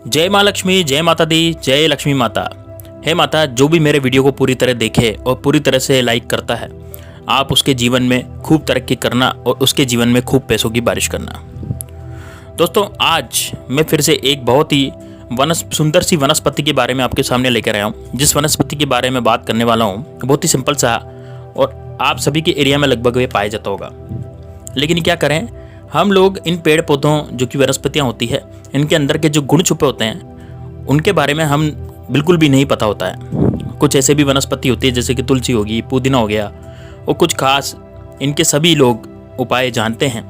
जय माँ लक्ष्मी, जय माता दी, जय लक्ष्मी माता। हे माता, जो भी मेरे वीडियो को पूरी तरह देखे और पूरी तरह से लाइक करता है, आप उसके जीवन में खूब तरक्की करना और उसके जीवन में खूब पैसों की बारिश करना। दोस्तों, आज मैं फिर से एक बहुत ही सुंदर सी वनस्पति के बारे में आपके सामने लेकर आया हूँ। जिस वनस्पति के बारे में बात करने वाला हूँ बहुत ही सिंपल सा और आप सभी के एरिया में लगभग ये पाया जाता होगा। लेकिन क्या करें, हम लोग इन पेड़ पौधों जो कि वनस्पतियाँ होती है, इनके अंदर के जो गुण छुपे होते हैं उनके बारे में हम बिल्कुल भी नहीं पता होता है। कुछ ऐसे भी वनस्पति होती है जैसे कि तुलसी होगी, पुदीना हो गया, और कुछ खास इनके सभी लोग उपाय जानते हैं,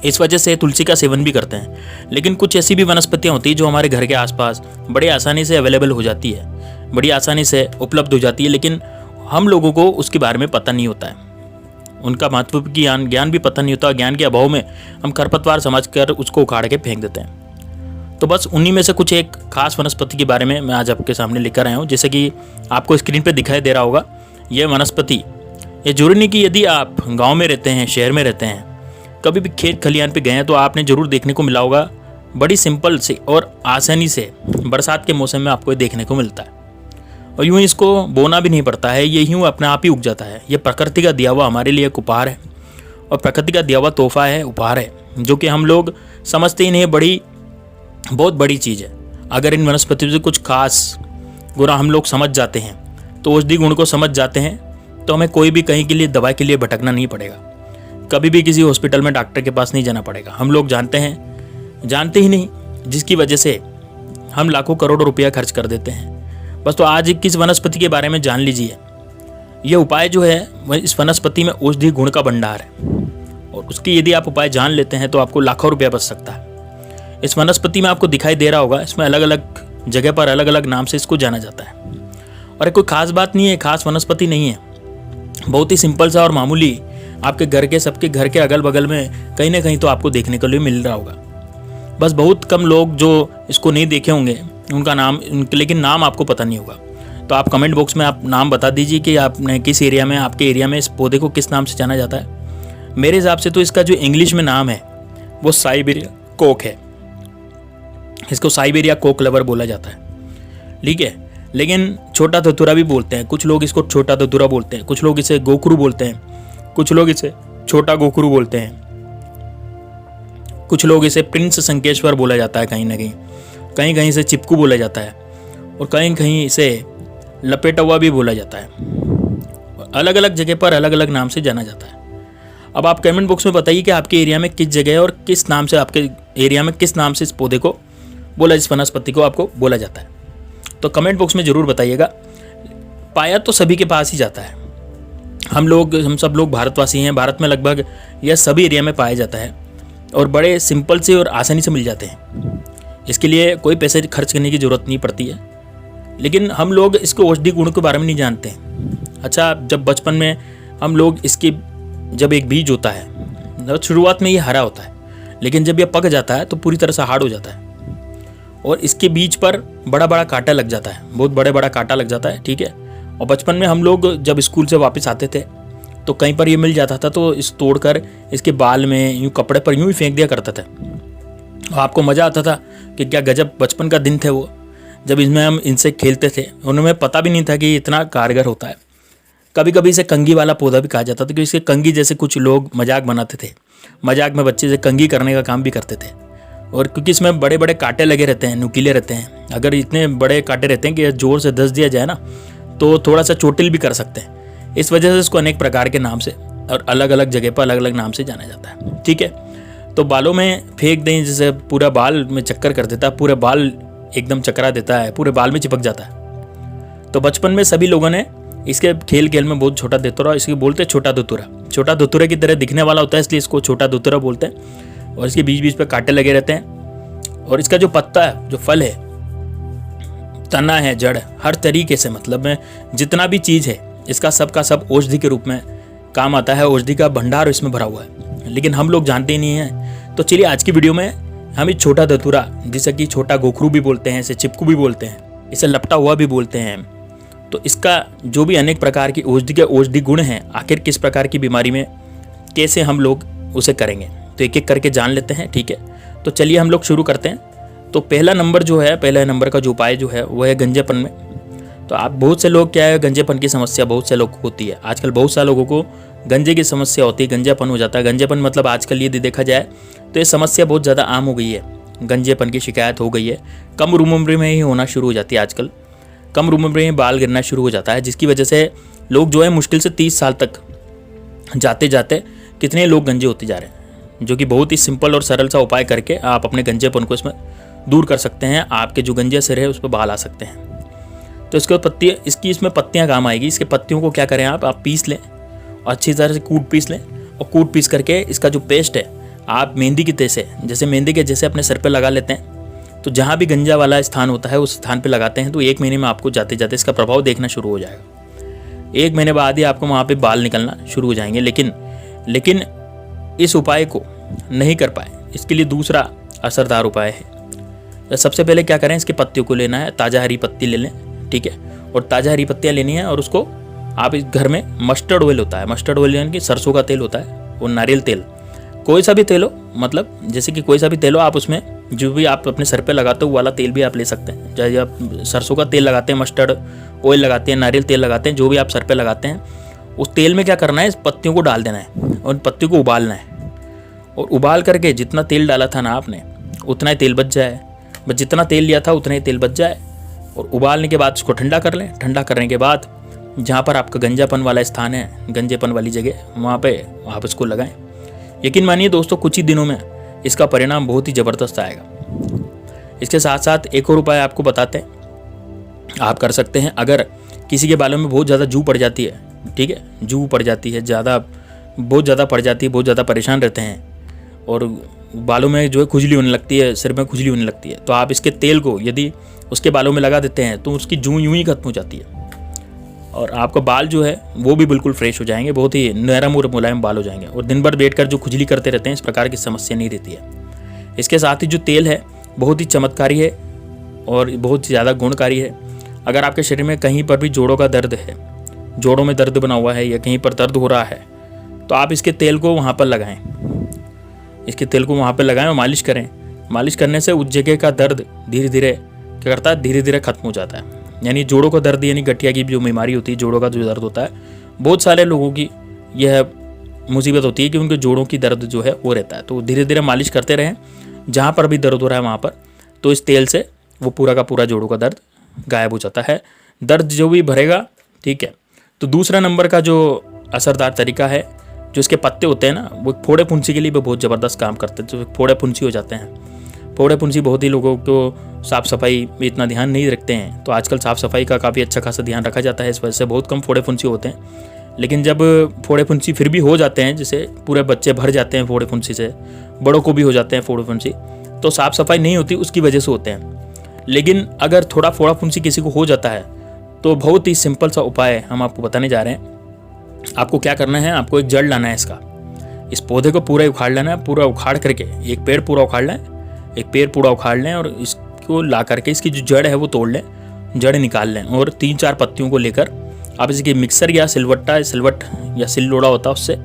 इस वजह से तुलसी का सेवन भी करते हैं। लेकिन कुछ ऐसी भी वनस्पतियाँ होती है जो हमारे घर के आसपास बड़ी आसानी से अवेलेबल हो जाती है, बड़ी आसानी से उपलब्ध हो जाती है, लेकिन हम लोगों को उसके बारे में पता नहीं होता है। उनका महत्व की ज्ञान भी पता नहीं होता। ज्ञान के अभाव में हम खरपतवार समझकर उसको उखाड़ के फेंक देते हैं। तो बस उन्हीं में से कुछ एक खास वनस्पति के बारे में मैं आज आपके सामने लेकर आया हूँ। जैसे कि आपको स्क्रीन पे दिखाई दे रहा होगा, ये वनस्पति, ये जरूरी नहीं कि यदि आप गांव में रहते हैं, शहर में रहते हैं, कभी भी खेत खलिहान पे गए हैं तो आपने जरूर देखने को मिला होगा। बड़ी सिंपल से और आसानी से बरसात के मौसम में आपको ये देखने को मिलता है, और यूँ इसको बोना भी नहीं पड़ता है, ये यूँ अपने आप ही उग जाता है। ये प्रकृति का दिया हुआ हमारे लिए एक उपहार है, और प्रकृति का दिया हुआ तोहफा है, उपहार है, जो कि हम लोग समझते ही नहीं, बहुत बड़ी चीज़ है। अगर इन वनस्पतियों से कुछ खास गुण हम लोग समझ जाते हैं, तो औषधि गुण को समझ जाते हैं, तो हमें कोई भी कहीं के लिए दवाई के लिए भटकना नहीं पड़ेगा। कभी भी किसी हॉस्पिटल में डॉक्टर के पास नहीं जाना पड़ेगा। हम लोग जानते ही नहीं, जिसकी वजह से हम लाखों करोड़ों रुपया खर्च कर देते हैं। बस तो आज किस वनस्पति के बारे में जान लीजिए। यह उपाय जो है वह इस वनस्पति में औषधि गुण का भंडार है, और उसकी यदि आप उपाय जान लेते हैं तो आपको लाखों रुपया बच सकता है। इस वनस्पति में आपको दिखाई दे रहा होगा, इसमें अलग अलग जगह पर अलग अलग नाम से इसको जाना जाता है। और कोई खास बात नहीं है, खास वनस्पति नहीं है, बहुत ही सिंपल सा और मामूली आपके घर के सबके घर के अगल बगल में कहीं ना कहीं तो आपको देखने के लिए मिल रहा होगा। बस बहुत कम लोग जो इसको नहीं देखे होंगे उनका नाम, लेकिन नाम आपको पता नहीं होगा। तो आप कमेंट बॉक्स में आप नाम बता दीजिए कि आपने किस एरिया में, आपके एरिया में इस पौधे को किस नाम से जाना जाता है। मेरे हिसाब से तो इसका जो इंग्लिश में नाम है वो साइबेरिया कोक है। इसको साइबेरिया कोक लवर बोला जाता है, ठीक है। लेकिन छोटा धतूरा भी बोलते हैं, कुछ लोग इसको छोटा धतूरा बोलते हैं, कुछ लोग इसे गोखरू बोलते हैं, कुछ लोग इसे छोटा गोखरू बोलते हैं, कुछ लोग इसे प्रिंस संकेश्वर बोला जाता है, कहीं कहीं इसे चिपकू बोला जाता है, और कहीं कहीं इसे लपेटा हुआ भी बोला जाता है। अलग अलग जगह पर अलग अलग नाम से जाना जाता है। अब आप कमेंट बॉक्स में बताइए कि आपके एरिया में किस जगह और किस नाम से, आपके एरिया में किस नाम से इस पौधे को बोला, इस वनस्पति को आपको बोला जाता है। तो कमेंट बॉक्स में ज़रूर बताइएगा। पाया तो सभी के पास ही जाता है। हम सब लोग भारतवासी हैं। भारत में लगभग यह सभी एरिया में पाया जाता है, और बड़े सिंपल से और आसानी से मिल जाते हैं। इसके लिए कोई पैसे खर्च करने की ज़रूरत नहीं पड़ती है। लेकिन हम लोग इसके औषधि गुण के बारे में नहीं जानते हैं। अच्छा, जब बचपन में हम लोग इसकी, जब एक बीज होता है, शुरुआत में ये हरा होता है, लेकिन जब यह पक जाता है तो पूरी तरह से हार्ड हो जाता है, और इसके बीज पर बड़ा बड़ा कांटा लग जाता है, बहुत बड़ा कांटा लग जाता है, ठीक है। और बचपन में हम लोग जब स्कूल से वापस आते थे तो कहीं पर ये मिल जाता था, तो इस तोड़कर इसके बाल में यूँ कपड़े पर यूँ ही फेंक दिया करता था। और आपको मज़ा आता था कि क्या गजब बचपन का दिन थे वो, जब इसमें हम इनसे खेलते थे। उन्हें पता भी नहीं था कि इतना कारगर होता है। कभी कभी इसे कंघी वाला पौधा भी कहा जाता था, क्योंकि इसके कंघी जैसे कुछ लोग मजाक बनाते थे। मजाक में बच्चे से कंघी करने का काम भी करते थे। और क्योंकि इसमें बड़े बड़े कांटे लगे रहते हैं, नुकीले रहते हैं, अगर इतने बड़े कांटे रहते हैं कि जोर से धस दिया जाए ना तो थोड़ा सा चोटिल भी कर सकते हैं। इस वजह से इसको अनेक प्रकार के नाम से और अलग अलग जगह पर अलग अलग नाम से जाना जाता है, ठीक है। तो बालों में फेंक दें, जैसे पूरा बाल में चक्कर कर देता है, पूरे बाल एकदम चकरा देता है, पूरे बाल में चिपक जाता है। तो बचपन में सभी लोगों ने इसके खेल में बहुत छोटा धतूरा, इसके बोलते हैं छोटा धतूरा। छोटा धतूरे की तरह दिखने वाला होता है, इसलिए इसको छोटा धतूरा बोलते हैं। और इसके बीच बीच पे कांटे लगे रहते हैं। और इसका जो पत्ता है, जो फल है, तना है, जड़, हर तरीके से, मतलब में जितना भी चीज़ है इसका सब का सब औषधि के रूप में काम आता है। औषधि का भंडार इसमें भरा हुआ है, लेकिन हम लोग जानते ही नहीं हैं। तो चलिए आज की वीडियो में हम इस छोटा धतूरा, जिसे कि छोटा गोखरू भी बोलते हैं, इसे चिपकू भी बोलते हैं, इसे लपटा हुआ भी बोलते हैं, तो इसका जो भी अनेक प्रकार की औषधि गुण हैं, आखिर किस प्रकार की बीमारी में कैसे हम लोग उसे करेंगे, तो एक एक करके जान लेते हैं, ठीक है। तो चलिए हम लोग शुरू करते हैं। तो पहला नंबर जो है, पहला नंबर का जो उपाय जो है वो है गंजेपन में। तो आप बहुत से लोग क्या है, गंजेपन की समस्या बहुत से लोगों को होती है। आजकल बहुत सारे लोगों को गंजे की समस्या होती है, गंजापन हो जाता है। गंजेपन मतलब आजकल यदि देखा जाए तो ये समस्या बहुत ज़्यादा आम हो गई है, गंजेपन की शिकायत हो गई है। कम उम्र में ही होना शुरू हो जाती है आजकल, कम उम्र में ही बाल गिरना शुरू हो जाता है, जिसकी वजह से लोग जो है मुश्किल से 30 साल तक जाते जाते कितने लोग गंजे होते जा रहे हैं। जो कि बहुत ही सिंपल और सरल सा उपाय करके आप अपने गंजेपन को इसमें दूर कर सकते हैं। आपके जो गंजे सिर है उस पर बाल आ सकते हैं। तो इसके पत्ती, इसकी इसमें पत्तियां काम आएगी। इसके पत्तियों को क्या करें, आप पीस लें और अच्छी तरह से कूट पीस लें। और कूट पीस करके इसका जो पेस्ट है आप मेहंदी की जैसे मेहंदी के जैसे अपने सर पे लगा लेते हैं। तो जहाँ भी गंजा वाला स्थान होता है उस स्थान पे लगाते हैं। तो 1 महीने में आपको जाते जाते इसका प्रभाव देखना शुरू हो जाएगा। 1 महीने बाद ही आपको वहाँ पे बाल निकलना शुरू हो जाएंगे। लेकिन इस उपाय को नहीं कर पाए, इसके लिए दूसरा असरदार उपाय है। सबसे पहले क्या करें, इसके पत्तियों को लेना है, ताज़ा हरी पत्ती ले लें, ठीक है। और ताज़ा हरी पत्तियाँ लेनी है और उसको आप इस घर में मस्टर्ड ऑयल होता है, मस्टर्ड ऑयल यानी कि सरसों का तेल होता है, और नारियल तेल, कोई सा भी तेल हो, मतलब जैसे कि कोई सा भी तेल हो, आप उसमें जो भी आप अपने सर पे लगाते हो वो वाला तेल भी आप ले सकते हैं। चाहे आप सरसों का तेल लगाते हैं, मस्टर्ड ऑयल लगाते हैं, नारियल तेल लगाते हैं, जो भी आप सर पे लगाते हैं, उस तेल में क्या करना है, इस पत्तियों को डाल देना है और पत्तियों को उबालना है। और उबाल करके जितना तेल डाला था ना आपने, उतना ही तेल बच जाए, बस जितना तेल लिया था उतना ही तेल बच जाए। और उबालने के बाद उसको ठंडा कर लें। ठंडा करने के बाद जहाँ पर आपका गंजापन वाला स्थान है, गंजेपन वाली जगह, वहाँ पे आप इसको लगाएं। यकीन मानिए दोस्तों, कुछ ही दिनों में इसका परिणाम बहुत ही ज़बरदस्त आएगा। इसके साथ साथ एक और उपाय आपको बताते हैं, आप कर सकते हैं। अगर किसी के बालों में बहुत ज़्यादा जू पड़ जाती है, ठीक है, जू पड़ जाती है, बहुत ज़्यादा पड़ जाती है, बहुत ज़्यादा परेशान रहते हैं और बालों में जो है खुजली होने लगती है, सिर में खुजली होने लगती है, तो आप इसके तेल को यदि उसके बालों में लगा देते हैं तो उसकी जू यूं ही खत्म हो जाती है और आपका बाल जो है वो भी बिल्कुल फ्रेश हो जाएंगे, बहुत ही नरम और मुलायम बाल हो जाएंगे और दिन भर बैठकर जो खुजली करते रहते हैं इस प्रकार की समस्या नहीं रहती है। इसके साथ ही जो तेल है बहुत ही चमत्कारी है और बहुत ही ज़्यादा गुणकारी है। अगर आपके शरीर में कहीं पर भी जोड़ों का दर्द है, जोड़ों में दर्द बना हुआ है या कहीं पर दर्द हो रहा है, तो आप इसके तेल को वहाँ पर लगाएं, इसके तेल को वहाँ पर लगाएं और मालिश करें। मालिश करने से उस जगह का दर्द धीरे धीरे क्या करता है, धीरे धीरे खत्म हो जाता है। यानी जोड़ों का दर्द, यानी गठिया की जो बीमारी होती है, जोड़ों का जो दर्द होता है, बहुत सारे लोगों की यह मुसीबत होती है कि उनके जोड़ों की दर्द जो है वो रहता है। तो धीरे धीरे मालिश करते रहें जहाँ पर भी दर्द हो रहा है वहाँ पर, तो इस तेल से वो पूरा का पूरा जोड़ों का दर्द गायब हो जाता है, दर्द जो भी भरेगा, ठीक है। तो दूसरा नंबर का जो असरदार तरीका है, जो इसके पत्ते होते हैं ना, वो फोड़े फुंसी के लिए भी बहुत ज़बरदस्त काम करते हैं। तो फोड़े फुंसी हो जाते हैं, फोड़े फुंसी बहुत ही लोगों को साफ़ सफाई में इतना ध्यान नहीं रखते हैं, तो आजकल साफ़ सफाई का काफ़ी अच्छा खासा ध्यान रखा जाता है, इस वजह से बहुत कम फोड़े फुंसी होते हैं। लेकिन जब फोड़े फुंसी फिर भी हो जाते हैं, जैसे पूरे बच्चे भर जाते हैं फोड़े फुंसी से, बड़ों को भी हो जाते हैं फोड़े फुंसी, तो साफ़ सफाई नहीं होती, उसकी वजह से होते हैं। लेकिन अगर थोड़ा फोड़ा फुंसी किसी को हो जाता है तो बहुत ही सिंपल सा उपाय हम आपको बताने जा रहे हैं। आपको क्या करना है, आपको एक जड़ लाना है इसका, इस पौधे को पूरा उखाड़ लेना है, पूरा उखाड़ करके एक पेड़ पूरा उखाड़ लें, एक पेड़ पूरा उखाड़ लें और इसको ला करके इसकी जो जड़ है वो तोड़ लें, जड़ निकाल लें और 3-4 पत्तियों को लेकर आप इसकी मिक्सर या सिलवट या सिल्लोड़ा होता है, उससे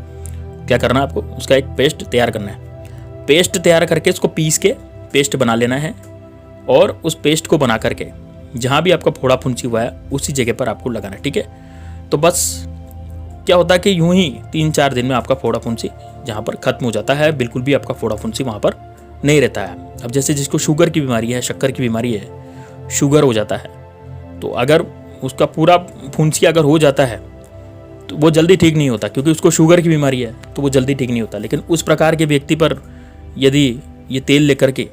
क्या करना है, आपको उसका एक पेस्ट तैयार करना है। पेस्ट तैयार करके इसको पीस के पेस्ट बना लेना है और उस पेस्ट को बना करके जहाँ भी आपका फोड़ा फुंसी हुआ है उसी जगह पर आपको लगाना है, ठीक है। तो बस क्या होता है कि यूं ही 3-4 दिन में आपका फोड़ा फुंसी जहाँ पर ख़त्म हो जाता है, बिल्कुल भी आपका फोड़ा फुंसी वहाँ पर नहीं रहता है। अब जैसे जिसको शुगर की बीमारी है, शक्कर की बीमारी है, शुगर हो जाता है, तो अगर उसका पूरा फुंसी अगर हो जाता है तो वो जल्दी ठीक नहीं होता, क्योंकि उसको शुगर की बीमारी है तो वो जल्दी ठीक नहीं होता। लेकिन उस प्रकार के व्यक्ति पर यदि ये तेल लेकर के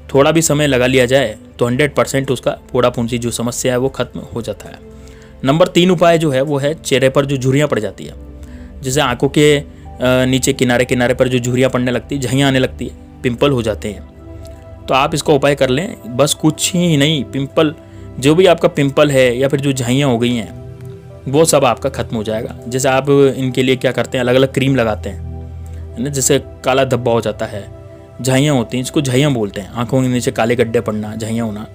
थोड़ा भी समय लगा लिया जाए तो 100% उसका फोड़ा फुंसी जो समस्या है वो खत्म हो जाता है। नंबर 3 उपाय जो है वो है चेहरे पर जो झुर्रियाँ पड़ जाती है, जैसे आंखों के नीचे किनारे किनारे पर जो झुर्रियाँ पड़ने लगती है, झाइयाँ आने लगती है, पिंपल हो जाते हैं, तो आप इसका उपाय कर लें। बस कुछ ही नहीं, पिंपल जो भी आपका पिंपल है या फिर जो झाइयाँ हो गई हैं वो सब आपका खत्म हो जाएगा। जैसे आप इनके लिए क्या करते हैं, अलग अलग क्रीम लगाते हैं, है ना, जैसे काला धब्बा हो जाता है, झाइयाँ होती हैं, इसको झाइयाँ बोलते हैं, आंखों के नीचे काले गड्ढे पड़ना, झाइयाँ होना।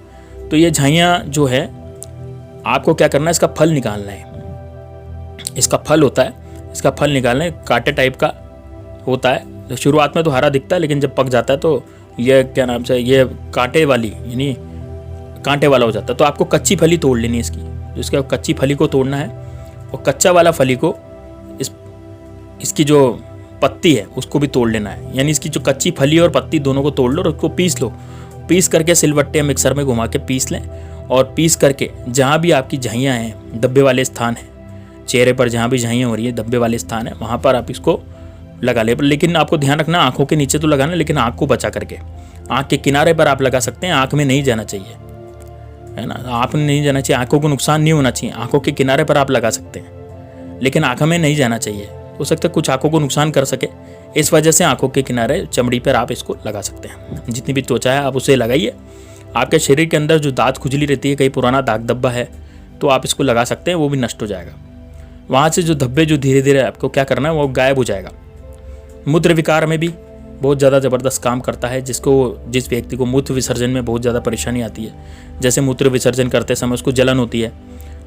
तो ये झाइयाँ जो है आपको क्या करना है, इसका फल निकालना है। इसका फल होता है, इसका फल निकालना है, कांटे टाइप का होता है। तो शुरुआत में तो हरा दिखता है, लेकिन जब पक जाता है तो ये क्या नाम से, ये कांटे वाली यानी कांटे वाला हो जाता है। तो आपको कच्ची फली तोड़ लेनी है इसकी, तो इसका कच्ची फली को तोड़ना है और कच्चा वाला फली को इसकी जो पत्ती है उसको भी तोड़ लेना है। यानी इसकी जो कच्ची फली और पत्ती दोनों को तोड़ लो और उसको पीस लो। पीस करके सिलवट्टे मिक्सर में घुमा के पीस लें और पीस करके जहाँ भी आपकी झाइयाँ हैं, धब्बे वाले स्थान हैं, चेहरे पर जहाँ भी झाइयाँ हो रही है, धब्बे वाले स्थान है, वहाँ पर आप इसको लगा ले। लेकिन आपको ध्यान रखना आँखों के नीचे तो लगाना, लेकिन आँख को बचा करके। आँख के किनारे पर आप लगा सकते हैं, आँख में नहीं जाना चाहिए, है ना। आँख में नहीं जाना चाहिए, आँखों को नुकसान नहीं होना चाहिए। आँखों के किनारे पर आप लगा सकते हैं, लेकिन आँख में नहीं जाना चाहिए। हो सकता है कुछ आँखों को नुकसान कर सके, इस वजह से आँखों के किनारे चमड़ी पर आप इसको लगा सकते हैं। जितनी भी त्वचा है आप उसे लगाइए। आपके शरीर के अंदर जो दांत खुजली रहती है, कहीं पुराना दाग धब्बा है तो आप इसको लगा सकते हैं, वो भी नष्ट हो जाएगा। वहाँ से जो धब्बे जो धीरे धीरे आपको क्या करना है वो गायब हो जाएगा। मूत्र विकार में भी बहुत ज़्यादा ज़बरदस्त काम करता है। जिस व्यक्ति को मूत्र विसर्जन में बहुत ज़्यादा परेशानी आती है, जैसे मूत्र विसर्जन करते समय उसको जलन होती है,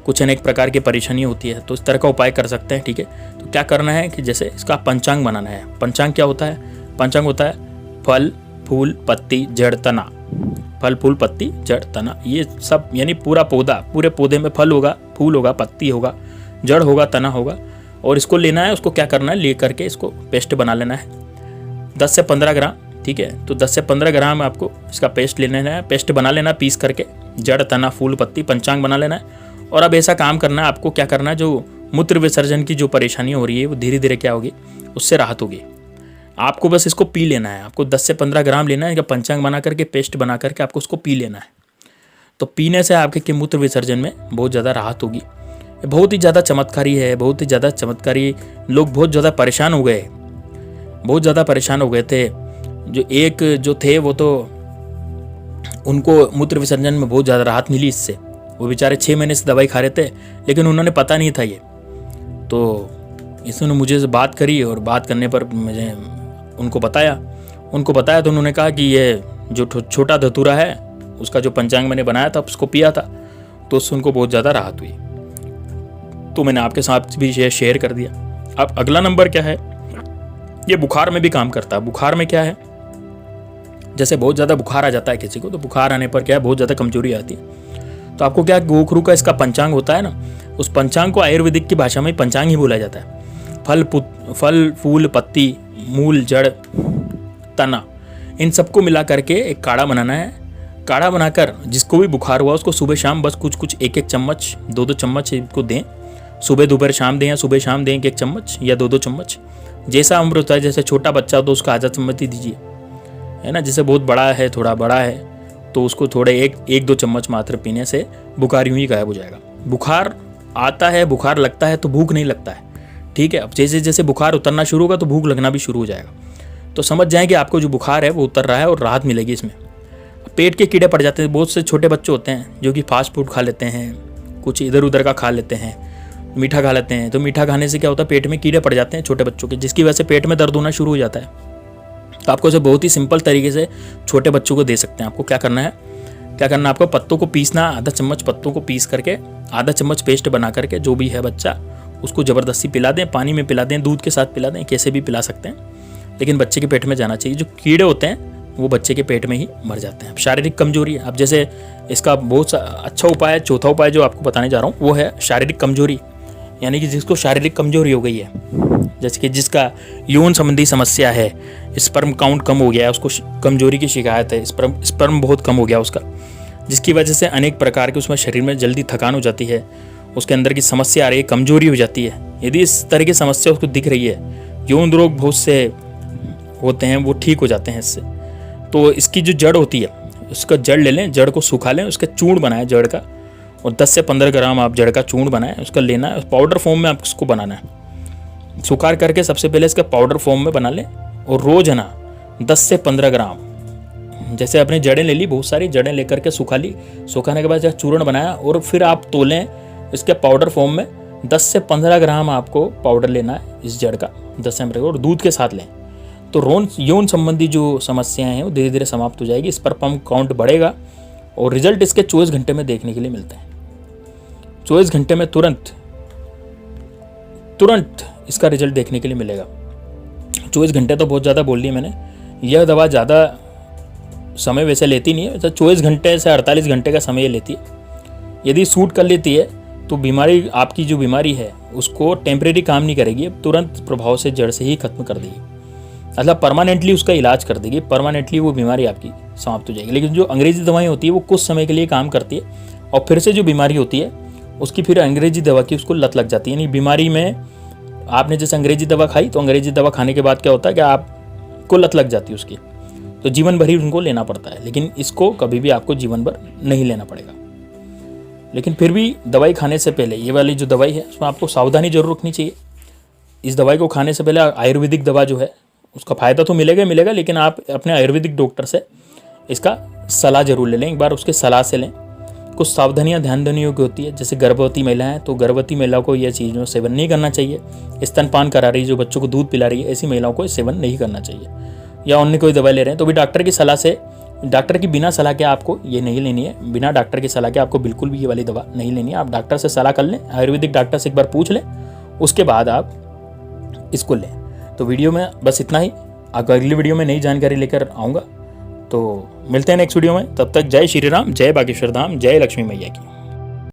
कुछ अनेक प्रकार की परेशानी होती है, तो इस तरह का उपाय कर सकते हैं। ठीक है, तो क्या करना है कि जैसे इसका पंचांग बनाना है। पंचांग क्या होता है? पंचांग होता है फल फूल पत्ती जड़ तना। फल फूल पत्ती जड़ तना, ये सब यानी पूरा पौधा, पूरे पौधे में फल होगा, फूल होगा, पत्ती होगा, जड़ होगा, तना होगा, और इसको लेना है। उसको क्या करना है, ले करके इसको पेस्ट बना लेना है 10 से 15 ग्राम। ठीक है, तो 10 से 15 ग्राम आपको इसका पेस्ट ले लेना है, पेस्ट बना लेना पीस करके, जड़ तना फूल पत्ती पंचांग बना लेना है। और अब ऐसा काम करना है आपको, क्या करना है, जो मूत्र विसर्जन की जो परेशानी हो रही है वो धीरे धीरे क्या होगी, उससे राहत होगी। आपको बस इसको पी लेना है। आपको 10 से 15 ग्राम लेना है, पंचांग बना करके पेस्ट बना करके आपको उसको पी लेना है। तो पीने से आपके मूत्र विसर्जन में बहुत ज़्यादा राहत होगी। बहुत ही ज़्यादा चमत्कारी है, बहुत ही ज़्यादा चमत्कारी। लोग बहुत ज़्यादा परेशान हो गए, बहुत ज़्यादा परेशान हो गए थे। जो थे वो तो उनको मूत्र विसर्जन में बहुत ज़्यादा राहत मिली इससे। वो बेचारे 6 महीने से दवाई खा रहे थे, लेकिन उन्होंने पता नहीं था ये। तो इसने मुझे से बात करी और बात करने पर मुझे उनको बताया तो उन्होंने कहा कि ये जो छोटा धतूरा है उसका जो पंचांग मैंने बनाया था उसको पिया था, तो उससे उनको बहुत ज़्यादा राहत हुई। तो मैंने आपके साथ भी शेयर कर दिया। अब अगला नंबर क्या है, ये बुखार में भी काम करता है। बुखार में क्या है, जैसे बहुत ज़्यादा बुखार आ जाता है किसी को, तो बुखार आने पर क्या है, बहुत ज़्यादा कमजोरी आती है। तो आपको क्या, गोखरू का इसका पंचांग होता है ना, उस पंचांग को आयुर्वेदिक की भाषा में पंचांग ही बोला जाता है। फल फूल पत्ती मूल जड़ तना, इन सबको मिला करके एक काढ़ा बनाना है। काढ़ा बनाकर जिसको भी बुखार हुआ उसको सुबह शाम बस कुछ 1-1 चम्मच 2-2 चम्मच इसको दें। सुबह दोपहर शाम दें, या सुबह शाम दें 1-1 चम्मच या 2-2 चम्मच, जैसा उम्र होता है। जैसे छोटा बच्चा हो तो उसको आधा चम्मच ही दीजिए, है ना। जैसे बहुत बड़ा है, थोड़ा बड़ा है, तो उसको थोड़े 1-2 चम्मच मात्र पीने से बुखार यूं ही गायब हो जाएगा। बुखार आता है, बुखार लगता है तो भूख नहीं लगता है। ठीक है, अब जैसे जैसे बुखार उतरना शुरू होगा तो भूख लगना भी शुरू हो जाएगा। तो समझ जाएं कि आपको जो बुखार है वो उतर रहा है और राहत मिलेगी इसमें। पेट के कीड़े पड़ जाते हैं। बहुत से छोटे बच्चे होते हैं जो कि फास्ट फूड खा लेते हैं, कुछ इधर उधर का खा लेते हैं, मीठा खा लेते हैं। तो मीठा खाने से क्या होता है, पेट में कीड़े पड़ जाते हैं छोटे बच्चों के, जिसकी वजह से पेट में दर्द होना शुरू हो जाता है। तो आपको इसे बहुत ही सिंपल तरीके से छोटे बच्चों को दे सकते हैं। आपको क्या करना है, आपको पत्तों को पीसना, आधा चम्मच पत्तों को पीस करके आधा चम्मच पेस्ट बना करके जो भी है बच्चा उसको ज़बरदस्ती पिला दें, पानी में पिला दें, दूध के साथ पिला दें, कैसे भी पिला सकते हैं, लेकिन बच्चे के पेट में जाना चाहिए। जो कीड़े होते हैं वो बच्चे के पेट में ही मर जाते हैं। शारीरिक कमजोरी, अब जैसे इसका बहुत अच्छा उपाय है, चौथा उपाय जो आपको बताने जा रहा हूँ वो है शारीरिक कमजोरी। यानी कि जिसको शारीरिक कमजोरी हो गई है, जैसे कि जिसका यौन संबंधी समस्या है, स्पर्म काउंट कम हो गया है, उसको कमजोरी की शिकायत है, स्पर्म बहुत कम हो गया उसका, जिसकी वजह से अनेक प्रकार के उसमें शरीर में जल्दी थकान हो जाती है, उसके अंदर की समस्या आ रही है, कमजोरी हो जाती है। यदि इस तरह की समस्या उसको दिख रही है, यौन रोग बहुत से होते हैं वो ठीक हो जाते हैं इससे। तो इसकी जो जड़ होती है उसका जड़ ले लें, जड़ को सुखा लें, उसका चूर्ण बनाएं जड़ का, और 10 से 15 ग्राम आप जड़ का चूर्ण बनाएं, उसका लेना है, पाउडर फॉर्म में आप उसको बनाना है। सुखा करके सबसे पहले इसका पाउडर फॉर्म में बना लें, और रोज है ना 10 से 15 ग्राम, जैसे आपने जड़ें ले ली, बहुत सारी जड़ें लेकर के सुखा ली, सुखाने के बाद जब चूर्ण बनाया और फिर आप तोलें इसके पाउडर फॉर्म में 10 से 15 ग्राम आपको पाउडर लेना है इस जड़ का, 10 से 15 और दूध के साथ लें। तो यौन संबंधी जो समस्याएं हैं वो धीरे धीरे समाप्त हो जाएगी, इस पर पंप काउंट बढ़ेगा और रिजल्ट इसके 24 घंटे में देखने के लिए मिलते हैं। 24 घंटे में तुरंत इसका रिजल्ट देखने के लिए मिलेगा। 24 घंटे तो बहुत ज़्यादा बोल दिया मैंने। यह दवा ज़्यादा समय वैसे लेती नहीं है, तो 24 घंटे से 48 घंटे का समय ये लेती है। यदि सूट कर लेती है तो बीमारी, आपकी जो बीमारी है उसको टेम्परेरी काम नहीं करेगी, अब तुरंत प्रभाव से जड़ से ही खत्म कर देगी, मतलब परमानेंटली उसका इलाज कर देगी, परमानेंटली वो बीमारी आपकी समाप्त हो जाएगी। लेकिन जो अंग्रेजी दवाएं होती है वो कुछ समय के लिए काम करती है और फिर से जो बीमारी होती है उसकी फिर अंग्रेजी दवा की उसको लत लग जाती है। यानी बीमारी में आपने जैसे अंग्रेजी दवा खाई तो अंग्रेजी दवा खाने के बाद क्या होता है कि आपको लत लग जाती है उसकी, तो जीवन भर ही उनको लेना पड़ता है। लेकिन इसको कभी भी आपको जीवन भर नहीं लेना पड़ेगा। लेकिन फिर भी दवाई खाने से पहले ये वाली जो दवाई है उसमें आपको सावधानी जरूर रखनी चाहिए। इस दवाई को खाने से पहले आयुर्वेदिक दवा जो है उसका फ़ायदा तो मिलेगा मिलेगा, लेकिन आप अपने आयुर्वेदिक डॉक्टर से इसका सलाह जरूर ले लें, एक बार उसके सलाह से लें। कुछ सावधानियां ध्यान देने योग्य होती है, जैसे गर्भवती महिला है तो गर्भवती महिला को यह चीज़ों सेवन नहीं करना चाहिए। स्तनपान करा रही, जो बच्चों को दूध पिला रही है, ऐसी महिलाओं को सेवन नहीं करना चाहिए। या अन्य कोई दवाई ले रहे हैं तो भी डॉक्टर की सलाह से, डॉक्टर की बिना सलाह के आपको ये नहीं लेनी है। बिना डॉक्टर की सलाह के आपको बिल्कुल भी ये वाली दवा नहीं लेनी है। आप डॉक्टर से सलाह कर लें, आयुर्वेदिक डॉक्टर से एक बार पूछ लें, उसके बाद आप इसको लें। तो वीडियो में बस इतना ही। अगली वीडियो में नई जानकारी लेकर आऊँगा, तो मिलते हैं नेक्स्ट वीडियो में। तब तक जय श्री राम, जय बागेश्वर धाम, जय लक्ष्मी मैया की।